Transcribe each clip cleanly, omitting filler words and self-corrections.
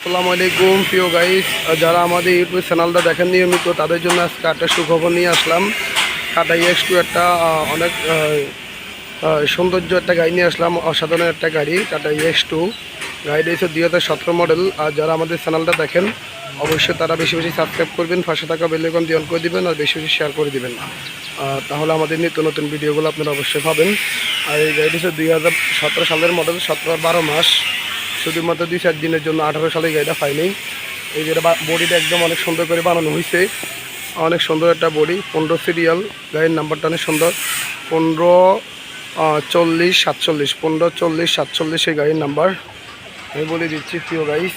আসসালামু আলাইকুম প্রিয় গাইস, যারা আমাদের ইউটিউব চ্যানেলটা দেখেন নিয়মিত তাদের জন্য আজকে একটা সুখবর নিয়ে আসলাম। টাটা EX2 একটা অনেক সৌন্দর্য একটা গাড়ি নিয়ে আসলাম, অসাধারণ একটা গাড়ি টাটা EX2। গাড়িটা হচ্ছে 2017 মডেল। আর যারা আমাদের চ্যানেলটা দেখেন অবশ্যই তারা বেশি বেশি সাবস্ক্রাইব করবেন, পাশে থাকা বেল আইকন দিয়ে অন করে দিবেন আর বেশি বেশি শেয়ার করে দিবেন, তাহলে আমাদের নিত্য নতুন ভিডিওগুলো আপনারা অবশ্যই পাবেন। আর এই গাড়িটি হচ্ছে 2017 সালের মডেল, 17-12 মাস, শুধুমাত্র 2-4 দিনের জন্য 18 সালে গাড়িটা পাইনি। এই যেটা বডিটা একদম অনেক সুন্দর করে বানানো হয়েছে, অনেক সুন্দর একটা বডি। 15 সিরিয়াল, গাড়ির নাম্বারটা অনেক সুন্দর, 154047, 154047 এই গাড়ির নাম্বার। আমি বলে দিচ্ছি প্রিয় গাইস,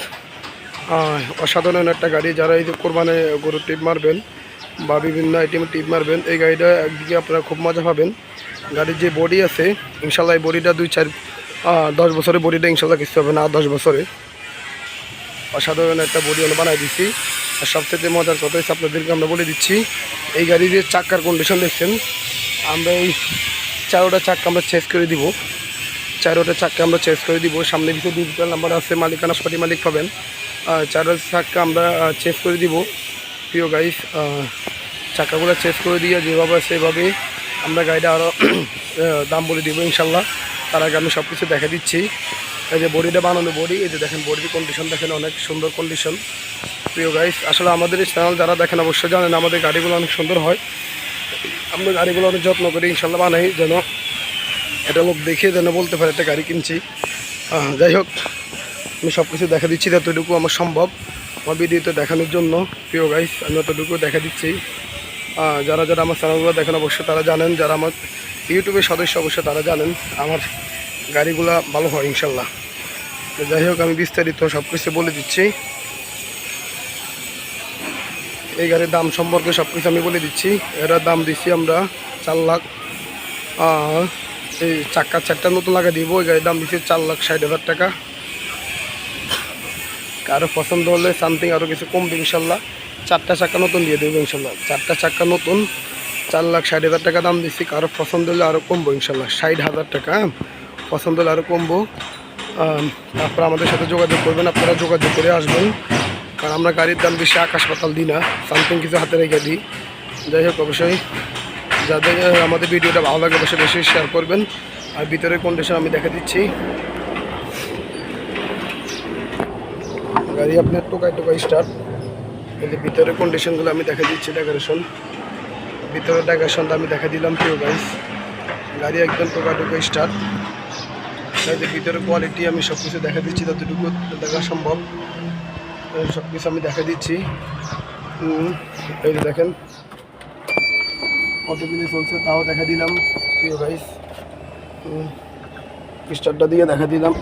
অসাধারণ একটা গাড়ি। যারা এই যে কোরবানে গরু টিপ মারবেন বা বিভিন্ন আইটেমে টিপ মারবেন, এই গাড়িটা একদিকে আপনারা খুব মজা পাবেন। গাড়ির যে বডি আছে ইনশাল্লাহ, এই বডিটা 2-4-10 বছরের বডিটা ইনশাল্লাহ কিছু হবে না, 10 বছরে। অসাধারণ একটা বডি আমরা বানাই দিচ্ছি। আর সবথেকে মজার কথা হচ্ছে আপনাদেরকে আমরা বলে দিচ্ছি, এই গাড়ির যে চাক্কার কন্ডিশন দেখছেন, আমরা এই 4টা চাক্কা আমরা চেঞ্জ করে দিব, 4টা চাক্কা আমরা চেঞ্জ করে দিব। সামনে কিছু ডিজিটাল নাম্বার আছে, মালিকানা পাটি মালিক পাবেন। 4টা চাক্কা আমরা চেঞ্জ করে দিব প্রিয় গাইস। চাক্কাগুলো চেঞ্জ করে দিয়ে যেভাবে সেভাবে আমরা গাড়িটা আরও দাম বলে দিব ইনশাল্লাহ। তার আগে আমি সব কিছু দেখা দিচ্ছি। এই যে বডিটা বানানো বডি, এই যে দেখেন বডির কন্ডিশন দেখেন, অনেক সুন্দর কন্ডিশন প্রিয় গাইস। আসলে আমাদের এই চ্যানেল যারা দেখেন অবশ্যই জানেন আমাদের গাড়িগুলো অনেক সুন্দর হয়। আমরা গাড়িগুলো অনেক যত্ন করি ইনশাল্লাহ বানাই, যেন এটা লোক দেখে যেন বলতে পারে একটা গাড়ি কিনছি। যাই হোক, আমি সব কিছু দেখা দিচ্ছি যতটুকু আমার সম্ভব আমার ভিডিওতে দেখানোর জন্য প্রিয় গাইস, আমি অতটুকু দেখা দিচ্ছি। যারা যারা আমার চ্যানেলগুলো দেখেন অবশ্যই তারা জানেন, যারা আমার ইউটিউবের সদস্য অবশ্যই তারা জানেন আমার গাড়িগুলো ভালো হয় ইনশাল্লাহ। তো যাই হোক, আমি বিস্তারিত সব কিছু বলে দিচ্ছি। এই গাড়ির দাম সম্পর্কে সব কিছু আমি বলে দিচ্ছি। এটার দাম দিচ্ছি আমরা 4 লাখ। এই চাক্কা 4টা নতুন লাগা দিব, এই গাড়ির দাম দিচ্ছি 4,60,000 টাকা। কারো পছন্দ হলে সামথিং আরও কিছু কমবে ইনশাল্লাহ। 4টা চাক্কা নতুন দিয়ে দেবো ইনশাল্লাহ, 4টা চাক্কা নতুন 4,60,000 টাকা দাম দিচ্ছি। কারো পছন্দ হলে আরও কমবো ইনশাল্লাহ, 60,000 টাকা। পছন্দ হলে আরও কমবো। তারপর আমাদের সাথে যোগাযোগ করবেন, আপনারা যোগাযোগ করে আসবেন, কারণ আমরা গাড়ির দাম বেশি আকাশ পাতাল দিই না, সামথিং কিছু হাতে রেখে দিই। যাই হোক, অবশ্যই যাদের আমাদের ভিডিওটা ভালো লাগে অবশ্যই বেশি শেয়ার করবেন। আর ভিতরের কন্ডিশন আমি দেখা দিচ্ছি। গাড়ি আপনার টোকায় স্টার্ট। এই যে ভিতরের কন্ডিশনগুলো আমি দেখা দিচ্ছি, ডেকোরেশন, ভিতরের ডেকোরেশনটা আমি দেখা দিলাম প্রিয় গাইস। গাড়ি একদম টোকায় স্টার্ট। এই যে ভিতরের কোয়ালিটি আমি সব কিছু দেখা দিচ্ছি যতটুকু দেখা সম্ভব, সব কিছু আমি দেখা দিচ্ছি। এই যে দেখেন কত কিছু চলছে তাও দেখা দিলাম প্রিয় গাইস। স্টার্টটা দিয়ে দেখা দিলাম।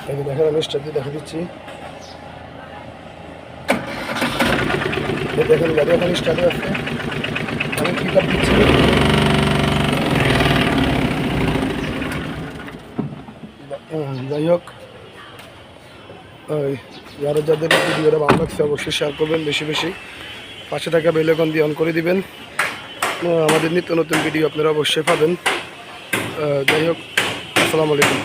এই যে দেখেন আমি স্টার্ট দিয়ে দেখা দিচ্ছি। দেখেন গাড়ি এখন স্টার্টে আছে, আমি পিক আপ দিচ্ছি। যাই হোক, যারা যাদের ভিডিওটা ভালো লাগছে অবশ্যই শেয়ার করবেন বেশি বেশি, পাশে থাকা বেল আইকন দিয়ে অন করে দিবেন, আমাদের নিত্য নতুন ভিডিও আপনারা অবশ্যই পাবেন। যাই হোক, আসসালামু আলাইকুম।